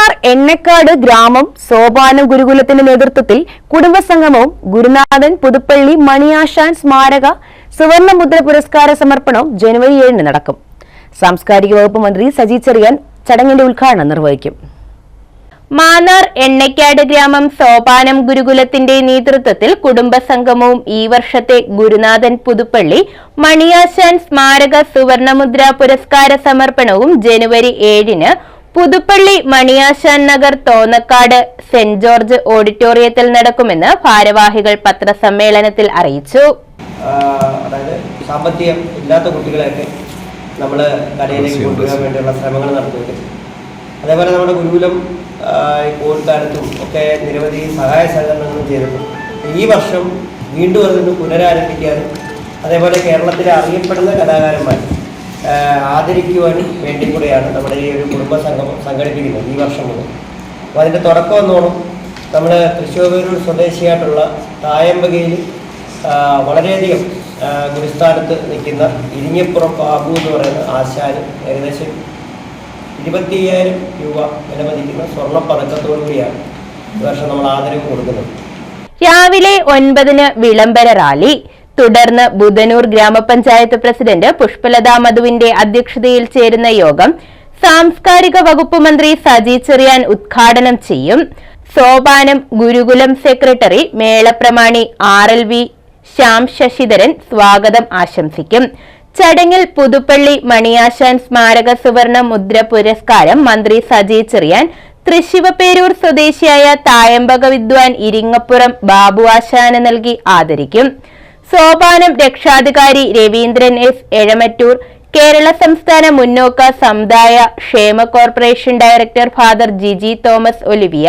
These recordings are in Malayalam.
മാന്നാർ എണ്ണക്കാട് ഗ്രാമം സോപാനം ഗുരുകുലത്തിന്റെ നേതൃത്വത്തിൽ കുടുംബസംഗമവും ഗുരുനാഥൻ പുതുപ്പള്ളി മണിയാശാൻ സ്മാരക സുവർണമുദ്ര പുരസ്കാര സമർപ്പണവും ജനുവരി 7 നടക്കും. സാംസ്കാരിക വകുപ്പ് മന്ത്രി സജി ചെറിയാൻ ചടങ്ങിന്റെ ഉദ്ഘാടനം നിർവഹിക്കും. മാന്നാർ എണ്ണക്കാട് ഗ്രാമം സോപാനം ഗുരുകുലത്തിന്റെ നേതൃത്വത്തിൽ കുടുംബസംഗമവും ഈ വർഷത്തെ ഗുരുനാഥൻ പുതുപ്പള്ളി മണിയാശാൻ സ്മാരക സുവർണമുദ്ര പുരസ്കാര സമർപ്പണവും ജനുവരി 7 പുതുപ്പള്ളി മണിയാശാൻ നഗർ തോന്നക്കാട് സെന്റ് ജോർജ് ഓഡിറ്റോറിയത്തിൽ നടക്കുമെന്ന് ഭാരവാഹികൾ പത്രസമ്മേളനത്തിൽ അറിയിച്ചു. അതായത് സാമ്പത്തികം ഇല്ലാത്ത കുട്ടികളെയൊക്കെ നമ്മൾ കടയിലേക്ക് കൊണ്ടുവരാൻ വേണ്ടിയുള്ള ശ്രമങ്ങൾ നടത്തുന്നുണ്ട്. അതേപോലെ നമ്മുടെ ഗുരുകുലം കോവിഡ് കാലത്തും ഒക്കെ നിരവധി സഹായ സഹകരണങ്ങളും ചെയ്തിട്ടുണ്ട്. ഈ വർഷം വീണ്ടും അതിന് പുനരാരംഭിക്കാനും അതേപോലെ കേരളത്തിലെ അറിയപ്പെടുന്ന കലാകാരന്മാർ ആദരിക്കുവാനും വേണ്ടി കൂടെയാണ് നമ്മുടെ ഈ ഒരു കുടുംബ സംഗമം സംഘടിപ്പിക്കുന്നത് ഈ വർഷം മുതൽ. അപ്പോൾ അതിൻ്റെ തുടക്കം എന്നോണം നമ്മൾ തൃശ്ശൂർ സ്വദേശിയായിട്ടുള്ള തായമ്പകയിൽ വളരെയധികം ഗുരുസ്ഥാനത്ത് നിൽക്കുന്ന ഇരിഞ്ഞപ്പുറം ബാബു എന്ന് പറയുന്ന ആശാന് ഏകദേശം 25,000 രൂപ വിലമതിക്കുന്ന സ്വർണ്ണപ്പതക്കത്തോടുകൂടിയാണ് ഈ വർഷം നമ്മൾ ആദരവ് കൊടുക്കുന്നത്. രാവിലെ 9 വിളംബര റാലി, തുടർന്ന് ബുധനൂർ ഗ്രാമപഞ്ചായത്ത് പ്രസിഡന്റ് പുഷ്പലത മധുവിന്റെ അധ്യക്ഷതയിൽ ചേരുന്ന യോഗം സാംസ്കാരിക വകുപ്പ് മന്ത്രി സജി ചെറിയാൻ ഉദ്ഘാടനം ചെയ്യും. സോപാനം ഗുരുകുലം സെക്രട്ടറി മേളപ്രമാണി RLV ശ്യാം ശശിധരൻ സ്വാഗതം ആശംസിക്കും. ചടങ്ങിൽ പുതുപ്പള്ളി മണിയാശാൻ സ്മാരക സുവർണ മുദ്ര പുരസ്കാരം മന്ത്രി സജി ചെറിയാൻ തൃശ്ശിവപേരൂർ സ്വദേശിയായ തായമ്പക വിദ്വാൻ ഇരിങ്ങപ്പുറം ബാബു ആശാന് നൽകി ആദരിക്കും. സോപാനം രക്ഷാധികാരി രവീന്ദ്രൻ S. എഴമറ്റൂർ, കേരള സംസ്ഥാന മുന്നോക്ക സമുദായ ക്ഷേമ corporation director father Jiji Thomas Olivia,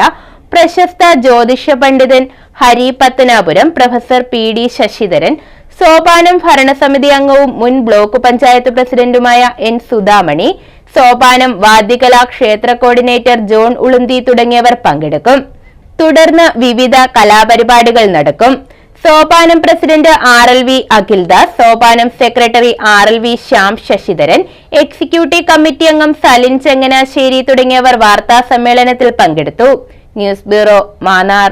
പ്രശസ്ത ജ്യോതിഷ പണ്ഡിതൻ ഹരി പത്തനാപുരം, പ്രൊഫസർ PD ശശിധരൻ, സോപാനം ഭരണസമിതി അംഗവും മുൻ ബ്ലോക്ക് പഞ്ചായത്ത് പ്രസിഡന്റുമായ N. സുധാമണി, സോപാനം വാദ്യകലാ ക്ഷേത്ര കോർഡിനേറ്റർ ജോൺ ഉളുന്തി തുടങ്ങിയവർ പങ്കെടുക്കും. തുടർന്ന് വിവിധ കലാപരിപാടികൾ നടക്കും. Sopanam president RLV Akhildas, Sopanam secretary RLV Shyam Sasidharan, executive committee അംഗം സലിൻ ചങ്ങനാശ്ശേരി തുടങ്ങിയവർ വാർത്താ സമ്മേളനത്തിൽ പങ്കെടുത്തു. News bureau, Mannar.